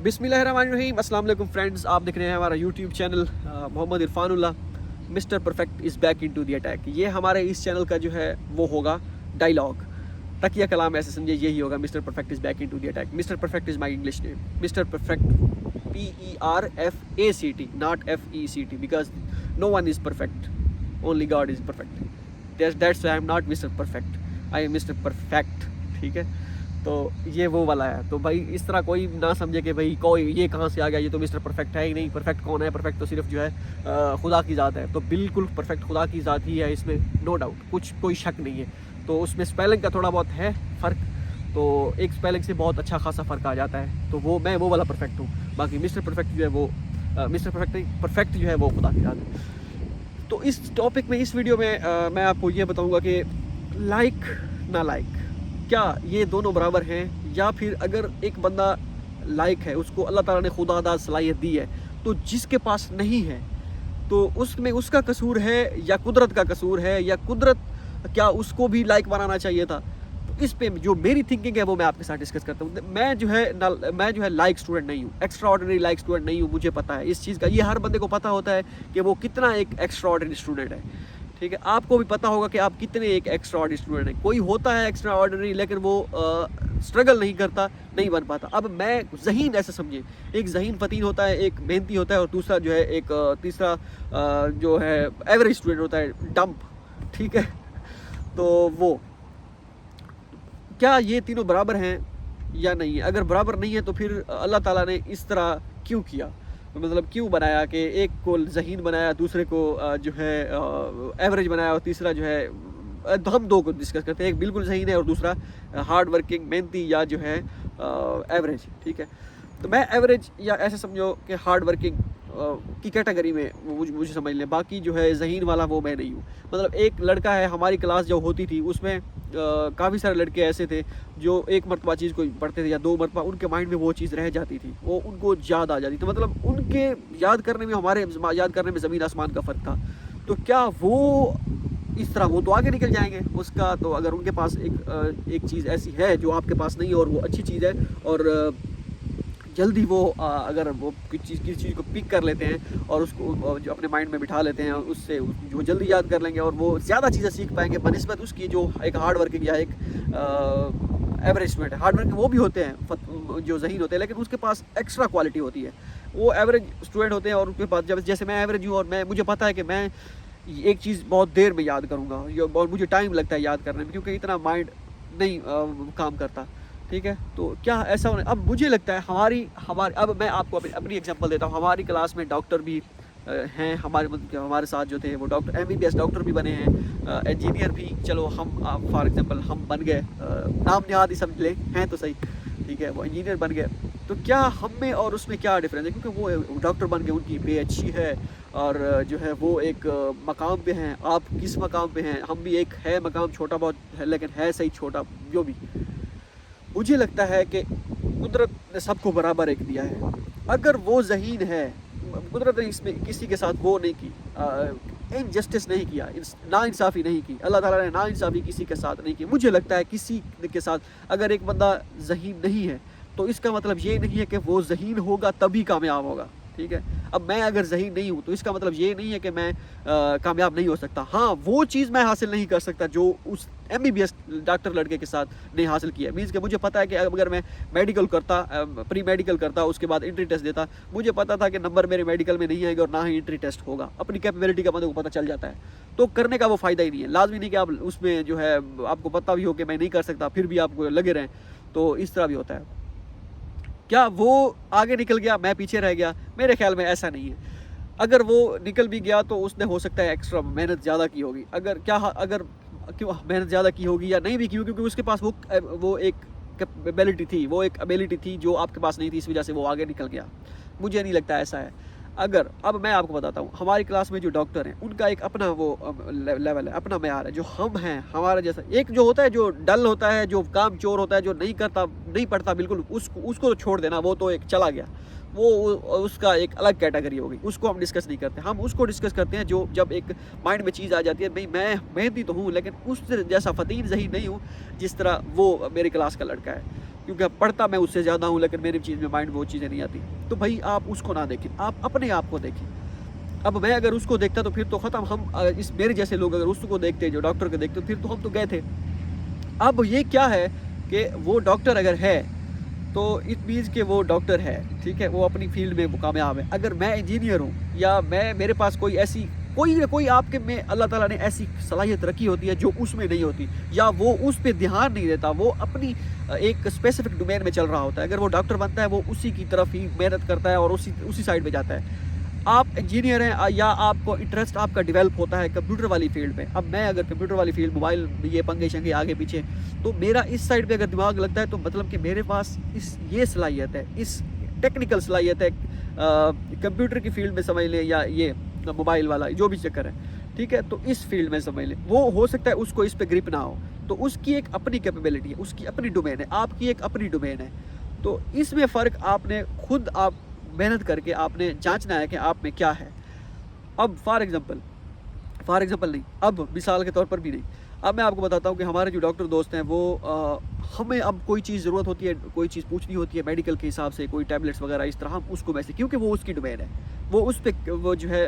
बिस्मिल्लाहिर्रहमानिर्रहीम। अस्सलाम वालेकुम फ्रेंड्स, आप देख रहे हैं हमारा YouTube channel Mohammad Irfanullah. Mister perfect is back into the attack. ये हमारे इस चैनल का जो है वो होगा डायलॉग, तकिया कलाम ऐसे समझे, यही होगा। Mister perfect is back into the attack. Mister perfect is my English name. Mister perfect PERFACT, not FECT, because no one is perfect, only God is perfect. That's why I'm not Mr. Perfect, I am Mr. Perfect। ठीक है, तो ये वो वाला है। तो भाई इस तरह कोई ना समझे कि भाई कोई ये कहाँ से आ गया, ये तो मिस्टर परफेक्ट है ही नहीं। परफेक्ट कौन है? परफेक्ट तो सिर्फ जो है खुदा की ज़ात है। तो बिल्कुल परफेक्ट खुदा की ज़ात ही है, इसमें नो डाउट, कोई शक नहीं है। तो उसमें स्पेलिंग का थोड़ा बहुत है फ़र्क, तो एक स्पेलिंग से बहुत अच्छा खासा फ़र्क आ जाता है। तो वो मैं वो वाला परफेक्ट हूँ। बाकी मिस्टर परफेक्ट जो है वो मिस्टर परफेक्ट नहीं, परफेक्ट जो है वो खुदा की ज़ात है। तो इस टॉपिक में, इस वीडियो में मैं आपको ये बताऊँगा कि लाइक ना लाइक, क्या ये दोनों बराबर हैं? या फिर अगर एक बंदा लाइक है, उसको अल्लाह ताला ने खुदादाद सलाहियत दी है, तो जिसके पास नहीं है तो उसमें उसका कसूर है या कुदरत का कसूर है? या कुदरत क्या उसको भी लाइक बनाना चाहिए था? तो इस पे जो मेरी थिंकिंग है वो मैं आपके साथ डिस्कस करता हूँ। मैं जो है लाइक स्टूडेंट नहीं हूँ, एक्स्ट्रा ऑर्डिनरी लाइक स्टूडेंट नहीं हूँ। मुझे पता है इस चीज़ का, ये हर बंदे को पता होता है कि वो कितना एक एक्स्ट्रा ऑर्डिनरी स्टूडेंट है। ठीक है, आपको भी पता होगा कि आप कितने एक एक्स्ट्रा ऑर्डिनरी स्टूडेंट हैं। कोई होता है एक्स्ट्रा ऑर्डिनरी, लेकिन वो स्ट्रगल नहीं करता, नहीं बन पाता। अब मैं ज़हीन ऐसे समझिए, एक ज़हीन फ़तीन होता है, एक मेहनती होता है, और दूसरा जो है एक तीसरा जो है एवरेज स्टूडेंट होता है, डंप। ठीक है, तो वो क्या ये तीनों बराबर हैं या नहीं? अगर बराबर नहीं है तो फिर अल्लाह ताला ने इस तरह क्यों किया? मतलब क्यों बनाया कि एक को ज़हीन बनाया, दूसरे को जो है एवरेज बनाया, और तीसरा जो है तो हम दो को डिस्कस करते हैं। एक बिल्कुल ज़हीन है और दूसरा हार्ड वर्किंग मेहनती या जो है एवरेज। ठीक है, तो मैं एवरेज या ऐसे समझो कि हार्ड वर्किंग की कैटेगरी में मुझे समझ लें। बाकी जो है ज़हीन वाला वो मैं नहीं हूँ। मतलब एक लड़का है, हमारी क्लास जो होती थी उसमें काफ़ी सारे लड़के ऐसे थे जो एक मरतबा चीज़ को पढ़ते थे या दो मरतबा उनके माइंड में वो चीज़ रह जाती थी, वो उनको याद आ जाती थी। मतलब उनके याद करने में, हमारे याद करने में ज़मीन आसमान का फ़र्क था। तो क्या वो इस तरह वो तो आगे निकल जाएंगे उसका? तो अगर उनके पास एक चीज़ ऐसी है जो आपके पास नहीं है और वो अच्छी चीज़ है, और जल्दी वो अगर वो किसी चीज़ को पिक कर लेते हैं और उसको जो अपने माइंड में बिठा लेते हैं, उससे जो जल्दी याद कर लेंगे और वो ज़्यादा चीज़ें सीख पाएंगे बनिस्बत उसकी जो एक हार्ड वर्किंग या एक एवरेज स्टूडेंट है। हार्ड वर्किंग वो भी होते हैं जो ज़हीन होते हैं, लेकिन उसके पास एक्स्ट्रा क्वालिटी होती है। वो एवरेज स्टूडेंट होते हैं और उनके पास, जब जैसे मैं एवरेज हूँ और मुझे पता है कि मैं एक चीज़ बहुत देर में याद करूँगा और मुझे टाइम लगता है याद करने में, क्योंकि इतना माइंड नहीं काम करता। ठीक है, तो क्या ऐसा होने? अब मुझे लगता है हमारी अब मैं आपको अपनी एग्जांपल देता हूँ। हमारी क्लास में डॉक्टर भी हैं, हमारे साथ जो थे वो डॉक्टर MBBS डॉक्टर भी बने हैं, इंजीनियर भी। चलो हम फॉर एग्जांपल हम बन गए, नाम निहाद ही समझ लें, हैं तो सही। ठीक है, वो इंजीनियर बन गए, तो क्या हम में और उसमें क्या डिफरेंस है? क्योंकि वो डॉक्टर बन गए, उनकी पे अच्छी है और जो है वो एक मकाम पे हैं। आप किस मकाम पे हैं? हम भी एक है मकाम, छोटा बहुत है लेकिन है सही छोटा जो भी। मुझे लगता है कि कुदरत ने सबको बराबर एक दिया है। अगर वो ज़हीन है, कुदरत ने इसमें किसी के साथ वो नहीं की, इनजस्टिस नहीं किया, नाइंसाफ़ी नहीं की। अल्लाह ताला ने नाइंसाफ़ी किसी के साथ नहीं की। मुझे लगता है किसी के साथ अगर एक बंदा ज़हीन नहीं है तो इसका मतलब ये नहीं है कि वो ज़हीन होगा तभी कामयाब होगा। ठीक है, अब मैं अगर ज़हीन नहीं हूँ तो इसका मतलब ये नहीं है कि मैं कामयाब नहीं हो सकता। हाँ, वो चीज़ मैं हासिल नहीं कर सकता जो उस MBBS डॉक्टर लड़के के साथ नहीं हासिल किया। मीन्स कि मुझे पता है कि अगर मैं मेडिकल करता, प्री मेडिकल करता, उसके बाद एंट्री टेस्ट देता, मुझे पता था कि नंबर मेरे मेडिकल में नहीं आएगा और ना ही एंट्री टेस्ट होगा। अपनी कैपेबिलिटी का बंदे को पता चल जाता है, तो करने का वो फ़ायदा ही नहीं है। लाजमी नहीं कि आप उसमें जो है आपको पता भी हो कि मैं नहीं कर सकता, फिर भी आपको लगे रहें, तो इस तरह भी होता है। क्या वो आगे निकल गया, मैं पीछे रह गया? मेरे ख्याल में ऐसा नहीं है। अगर वो निकल भी गया तो उसने हो सकता है एक्स्ट्रा मेहनत ज़्यादा की होगी। अगर क्यों मेहनत ज़्यादा की होगी या नहीं भी की होगी, क्योंकि उसके पास वो एक कैपेबिलिटी थी, वो एक एबिलिटी थी जो आपके पास नहीं थी, इस वजह से वो आगे निकल गया। मुझे नहीं लगता ऐसा है। अगर अब मैं आपको बताता हूँ, हमारी क्लास में जो डॉक्टर हैं उनका एक अपना वो लेवल है, अपना मेयार है। जो हम हैं, हमारा जैसा एक जो होता है, जो डल होता है, जो काम चोर होता है, जो नहीं करता, नहीं पढ़ता बिल्कुल, उसको छोड़ देना, वो तो एक चला गया, वो उसका एक अलग कैटेगरी होगी, उसको हम डिस्कस नहीं करते। हम उसको डिस्कस करते हैं जो जब एक माइंड में चीज़ आ जाती है, भाई मैं मेहनती तो हूँ लेकिन उस जैसा फ़तीन ज़हीन नहीं हूँ जिस तरह वो मेरी क्लास का लड़का है। क्योंकि अब पढ़ता मैं उससे ज़्यादा हूँ, लेकिन मेरी चीज़ में माइंड वो चीज़ें नहीं आती। तो भाई आप उसको ना देखें, आप अपने आप को देखें। अब मैं अगर उसको देखता तो फिर तो ख़त्म, हम इस मेरे जैसे लोग अगर उसको देखते, जो डॉक्टर को देखते, फिर तो हम तो गए थे। अब ये क्या है कि वो डॉक्टर अगर है तो इट मीन्स कि वो डॉक्टर है, ठीक है, वो अपनी फील्ड में वो कामयाब है। अगर मैं इंजीनियर हूँ या मेरे पास कोई ऐसी कोई आपके में अल्लाह ताला ने ऐसी सलाहियत रखी होती है जो उसमें नहीं होती, या वो उस पे ध्यान नहीं देता, वो अपनी एक स्पेसिफिक डोमेन में चल रहा होता है। अगर वो डॉक्टर बनता है वो उसी की तरफ ही मेहनत करता है और उसी साइड पे जाता है। आप इंजीनियर हैं या आपको इंटरेस्ट आपका डेवलप होता है कंप्यूटर वाली फील्ड में। अब मैं अगर कंप्यूटर वाली फील्ड, मोबाइल, ये पंगे शंगे आगे पीछे, तो मेरा इस साइड पे अगर दिमाग लगता है तो मतलब कि मेरे पास ये सलाहियत है, इस टेक्निकल सलाहियत है कंप्यूटर की फील्ड में समझ लें, या ये मोबाइल वाला जो भी चक्कर है, ठीक है, तो इस फील्ड में समझ लें। वो हो सकता है उसको इस पे ग्रिप ना हो, तो उसकी एक अपनी कैपेबिलिटी है, उसकी अपनी डोमेन है, आपकी एक अपनी डोमेन है। तो इसमें फ़र्क आपने खुद आप मेहनत करके आपने जांचना है कि आप में क्या है। अब फॉर एग्जांपल नहीं, अब मिसाल के तौर पर भी नहीं, अब मैं आपको बताता हूँ कि हमारे जो डॉक्टर दोस्त हैं वो हमें अब कोई चीज़ ज़रूरत होती है, कोई चीज़ पूछनी होती है मेडिकल के हिसाब से, कोई टैबलेट्स वगैरह इस तरह, हम उसको वैसे, क्योंकि वो उसकी डोमेन है, वो उस पर वो जो है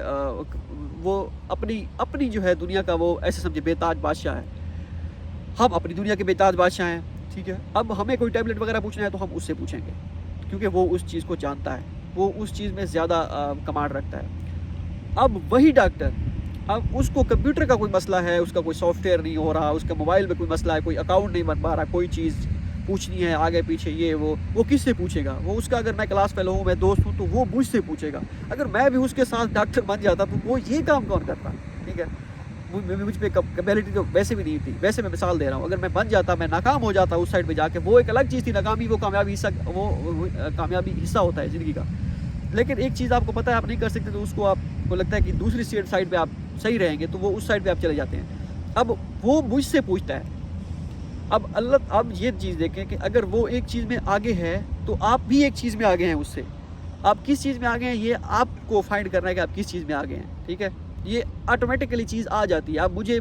वो अपनी जो है दुनिया का, वो ऐसे समझे बेताज बादशाह है। हम अपनी दुनिया के बेताज बादशाह हैं, ठीक है। अब हमें कोई टैबलेट वगैरह पूछना है तो हम उससे पूछेंगे, क्योंकि वो उस चीज़ को जानता है, वो उस चीज़ में ज़्यादा कमांड रखता है। अब वही डॉक्टर, अब उसको कंप्यूटर का कोई मसला है, उसका कोई सॉफ्टवेयर नहीं हो रहा, उसका मोबाइल में कोई मसला है, कोई अकाउंट नहीं बन पा रहा, कोई चीज़ पूछनी है आगे पीछे, ये वो किससे पूछेगा? वो उसका, अगर मैं क्लास फेलो हूँ, मैं दोस्त हूँ, तो वो मुझसे पूछेगा। अगर मैं भी उसके साथ डॉक्टर बन जाता तो वो ये काम कौन करता, ठीक है। मुझ पे कैपेबिलिटी तो वैसे भी नहीं थी, वैसे मैं मिसाल दे रहा हूँ। अगर मैं बन जाता, मैं नाकाम हो जाता उस साइड पे जाके, वो एक अलग चीज़ थी, नाकामी वो कामयाबी हिस्सा, वो कामयाबी हिस्सा होता है ज़िंदगी का। लेकिन एक चीज़ आपको पता है आप नहीं कर सकते, तो उसको आपको लगता है कि दूसरी साइड पे आप सही रहेंगे, तो वो उस साइड पे आप चले जाते हैं। अब वो मुझसे पूछता है। अब ये चीज़ देखें कि अगर वो एक चीज़ में आगे है तो आप भी एक चीज़ में आगे हैं उससे। आप किस चीज़ में आगे हैं ये आपको फाइंड करना है कि आप किस चीज़ में आगे हैं, ठीक है। ये ऑटोमेटिकली चीज़ आ जाती है। अब मुझे,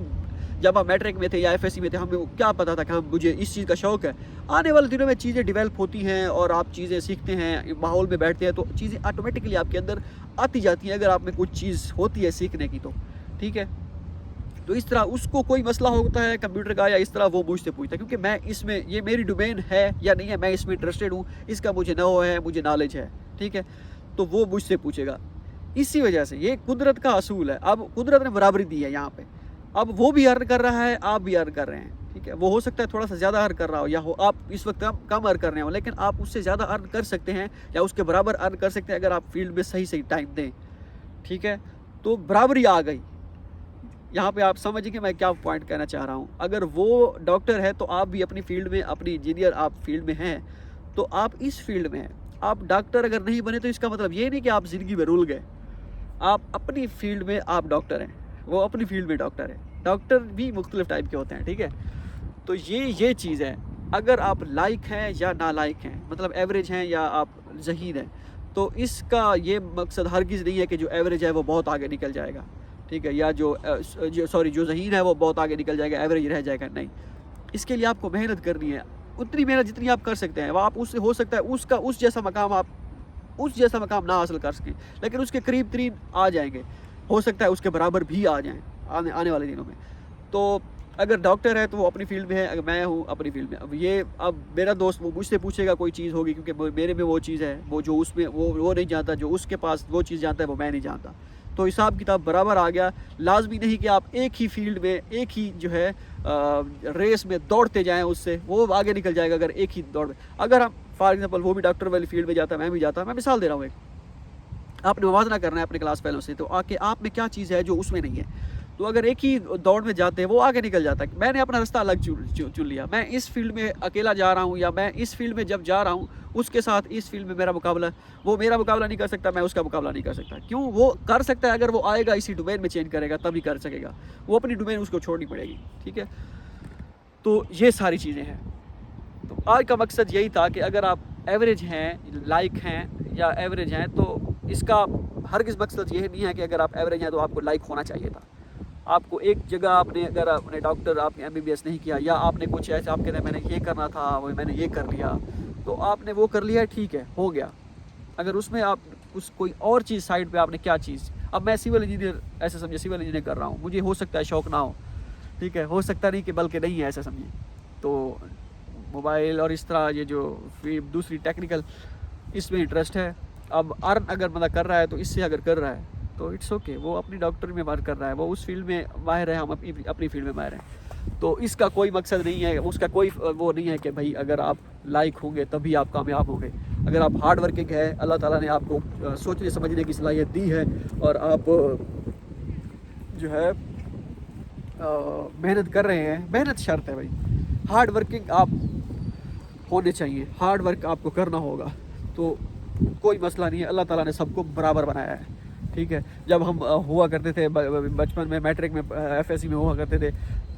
जब हम मैट्रिक में थे या एफएससी में थे, हमें क्या पता था कि मुझे इस चीज़ का शौक़ है। आने वाले दिनों में चीज़ें डेवलप होती हैं और आप चीज़ें सीखते हैं, माहौल में बैठते हैं, तो चीज़ें ऑटोमेटिकली आपके अंदर आती जाती हैं, अगर आप में कुछ चीज़ होती है सीखने की तो, ठीक है। तो इस तरह उसको कोई मसला होता है कंप्यूटर का या इस तरह, वो मुझसे पूछता है, क्योंकि मैं इसमें, ये मेरी डोमेन है या नहीं है, मैं इसमें इंटरेस्टेड हूँ, इसका मुझे नो है, मुझे नॉलेज है, ठीक है। तो वो मुझसे पूछेगा। इसी वजह से ये कुदरत का असूल है। अब कुदरत ने बराबरी दी है यहाँ पे। अब वो भी अर्न कर रहा है, आप भी अर्न कर रहे हैं, ठीक है। वो हो सकता है थोड़ा सा ज़्यादा अर्न कर रहा हो, या आप इस वक्त कम अर्न कर रहे हो, लेकिन आप उससे ज़्यादा अर्न कर सकते हैं या उसके बराबर अर्न कर सकते हैं अगर आप फील्ड में सही टाइम दें, ठीक है। तो बराबरी आ गई यहाँ पे। आप समझिए कि मैं क्या पॉइंट कहना चाह रहा हूँ। अगर वो डॉक्टर है तो आप भी अपनी फील्ड में, अपनी इंजीनियर आप फील्ड में हैं, तो आप इस फील्ड में हैं। आप डॉक्टर अगर नहीं बने तो इसका मतलब ये नहीं कि आप ज़िंदगी में रुल गए। आप अपनी फील्ड में आप डॉक्टर हैं, वो अपनी फील्ड में डॉक्टर है। डॉक्टर भी मुख्तलिफ टाइप के होते हैं, ठीक है। तो ये चीज़ है। अगर आप लायक हैं या नालायक हैं, मतलब एवरेज हैं या आप ज़हीन हैं, तो इसका ये मकसद हरगिज़ नहीं है कि जो एवरेज है वो बहुत आगे निकल जाएगा, ठीक है, या जो ज़हीन है वो बहुत आगे निकल जाएगा, एवरेज रह जाएगा, नहीं। इसके लिए आपको मेहनत करनी है, उतनी मेहनत जितनी आप कर सकते हैं। वो आप उससे, हो सकता है उसका उस जैसा मकाम ना हासिल कर सकें, लेकिन उसके करीब तरीन आ जाएंगे। हो सकता है उसके बराबर भी आ जाएँ आने वाले दिनों में। तो अगर डॉक्टर है तो वो अपनी फील्ड में है, अगर मैं हूँ अपनी फील्ड में। अब मेरा दोस्त वो मुझसे पूछेगा कोई चीज़ होगी, क्योंकि मेरे में वो चीज़ है, वो जो उसमें वो नहीं जानता, जो उसके पास वो चीज़ जानता है वो मैं नहीं जानता। तो हिसाब किताब बराबर आ गया। लाजमी नहीं कि आप एक ही फील्ड में, एक ही जो है रेस में दौड़ते जाएं उससे, वो आगे निकल जाएगा अगर एक ही दौड़ में। अगर हम फॉर एग्जांपल वो भी डॉक्टर वाली फील्ड में जाता है, मैं भी जाता, मैं मिसाल दे रहा हूँ एक, आपने मुवाज़ना करना है अपने क्लास फेलो से, तो आके आप में क्या चीज़ है जो उसमें नहीं है। तो अगर एक ही दौड़ में जाते हैं वो आगे निकल जाता है। मैंने अपना रास्ता अलग चुन लिया, मैं इस फील्ड में अकेला जा रहा हूँ, या मैं इस फील्ड में जब जा रहा हूँ उसके साथ इस फील्ड में मेरा मुकाबला, वो मेरा मुकाबला नहीं कर सकता, मैं उसका मुकाबला नहीं कर सकता। क्यों? वो कर सकता है अगर वो आएगा इसी डोमेन में चेंज करेगा तभी कर सकेगा, वो अपनी डोमेन उसको छोड़नी पड़ेगी, ठीक है। तो ये सारी चीज़ें हैं। तो आज का मकसद यही था कि अगर आप एवरेज हैं, लाइक हैं या एवरेज हैं, तो इसका हरगिज़ मकसद ये नहीं है कि अगर आप एवरेज हैं तो आपको लाइक होना चाहिए था। आपको एक जगह आपने, अगर आपने डॉक्टर, आपने MBBS नहीं किया, या आपने कुछ ऐसे, आप कहते हैं मैंने ये करना था, वो मैंने ये कर लिया, تو آپ نے وہ کر لیا ہے، ٹھیک ہے، ہو گیا. اگر اس میں آپ اس کوئی اور چیز سائڈ پہ آپ نے کیا چیز، اب میں سول انجینئر ایسے سمجھے سول انجینئر کر رہا ہوں، مجھے ہو سکتا ہے شوق نہ ہو، ٹھیک ہے، ہو سکتا نہیں کہ بلکہ نہیں ہے ایسا سمجھیے. تو موبائل اور اس طرح یہ جو دوسری ٹیکنیکل اس میں انٹرسٹ ہے. اب ارن اگر بندہ کر رہا ہے تو اس سے اگر کر رہا ہے تو اٹس اوکے، وہ اپنی ڈاکٹر میں مار کر رہا ہے، وہ اس فیلڈ میں ماہر ہے، ہم اپنی فیلڈ میں ماہر ہیں. تو اس کا کوئی مقصد نہیں ہے، اس کا کوئی وہ نہیں ہے کہ بھائی اگر آپ لائق ہوں گے تبھی آپ کامیاب ہوں گے. اگر آپ ہارڈ ورکنگ ہے، اللہ تعالیٰ نے آپ کو سوچنے سمجھنے کی صلاحیت دی ہے، اور آپ جو ہے محنت کر رہے ہیں. محنت شرط ہے بھائی، ہارڈ ورکنگ آپ ہونے چاہیے، ہارڈ ورک آپ کو کرنا ہوگا. تو کوئی مسئلہ نہیں ہے، اللہ تعالیٰ نے سب کو برابر بنایا ہے، ٹھیک ہے. جب ہم ہوا کرتے تھے بچپن میں، میٹرک میں، ایف ایس سی میں ہوا کرتے تھے،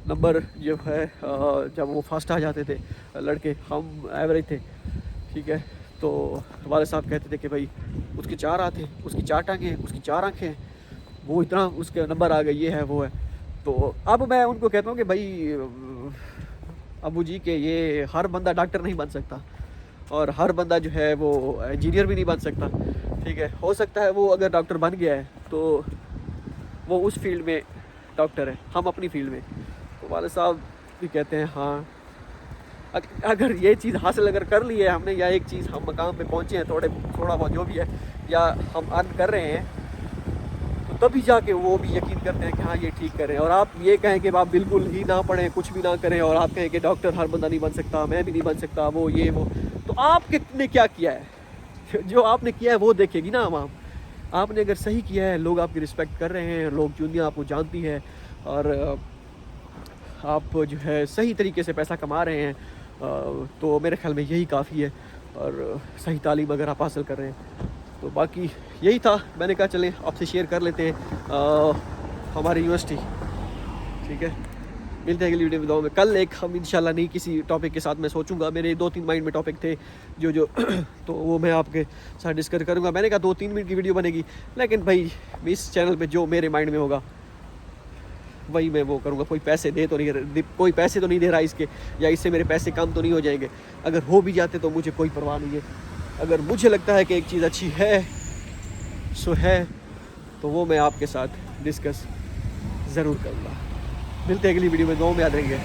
نمبر جو ہے جب وہ فرسٹ آ جاتے تھے لڑکے، ہم ایوریج تھے، ٹھیک ہے. تو والد صاحب کہتے تھے کہ بھائی اس کے 4 ہاتھ ہیں، اس کی 4 ٹانگیں ہیں، اس کی 4 آنکھیں ہیں، وہ اتنا اس کے نمبر آ گئے، یہ ہے وہ ہے. تو اب میں ان کو کہتا ہوں کہ بھائی ابو جی کہ یہ ہر بندہ ڈاکٹر نہیں بن سکتا، اور ہر بندہ جو ہے وہ انجینئر بھی نہیں بن سکتا، ٹھیک ہے. ہو سکتا ہے وہ اگر ڈاکٹر بن گیا ہے تو وہ اس فیلڈ میں ڈاکٹر ہے، ہم اپنی فیلڈ میں. تو والد صاحب بھی کہتے ہیں ہاں اگر یہ چیز حاصل اگر کر لی ہے ہم نے، یا ایک چیز ہم مقام پہ پہنچے ہیں تھوڑا بہت جو بھی ہے، یا ہم ارن کر رہے ہیں، تو تبھی جا کے وہ بھی یقین کرتے ہیں کہ ہاں یہ ٹھیک کر رہے ہیں. اور آپ یہ کہیں کہ آپ بالکل ہی نہ پڑھیں، کچھ بھی نہ کریں، اور آپ کہیں کہ ڈاکٹر ہر بندہ نہیں بن سکتا، میں بھی نہیں بن سکتا، وہ یہ وہ، تو آپ نے کیا کیا ہے؟ جو آپ نے کیا ہے وہ دیکھے گی نا عوام. آپ نے اگر صحیح کیا ہے، لوگ آپ کی رسپیکٹ کر رہے ہیں، لوگ دنیا آپ کو جانتی ہے، اور آپ جو ہے صحیح طریقے سے پیسہ کما رہے ہیں، تو میرے خیال میں یہی کافی ہے. اور صحیح تعلیم اگر آپ حاصل کر رہے ہیں تو باقی یہی تھا. میں نے کہا چلیں آپ سے شیئر کر لیتے ہیں ہماری یونیورسٹی، ٹھیک ہے. ملتے ہیں اگلی ویڈیو میں. کل ایک ہم انشاءاللہ نئی کسی ٹاپک کے ساتھ میں سوچوں گا، میرے 2-3 مائنڈ میں ٹاپک تھے جو تو وہ میں آپ کے ساتھ ڈسکس کروں گا. میں نے کہا 2-3 منٹ کی ویڈیو بنے گی، لیکن بھائی اس چینل پہ جو میرے مائنڈ میں ہوگا وہی میں وہ کروں گا. کوئی پیسے تو نہیں دے رہا اس کے، یا اس سے میرے پیسے کم تو نہیں ہو جائیں گے. اگر ہو بھی جاتے تو مجھے کوئی پرواہ نہیں ہے. اگر مجھے لگتا ہے کہ ایک چیز اچھی ہے سو ہے، تو وہ میں آپ کے ساتھ ڈسکس ضرور کروں گا. ملتے ہیں اگلی ویڈیو میں. دعاؤں میں یاد رہیں گے.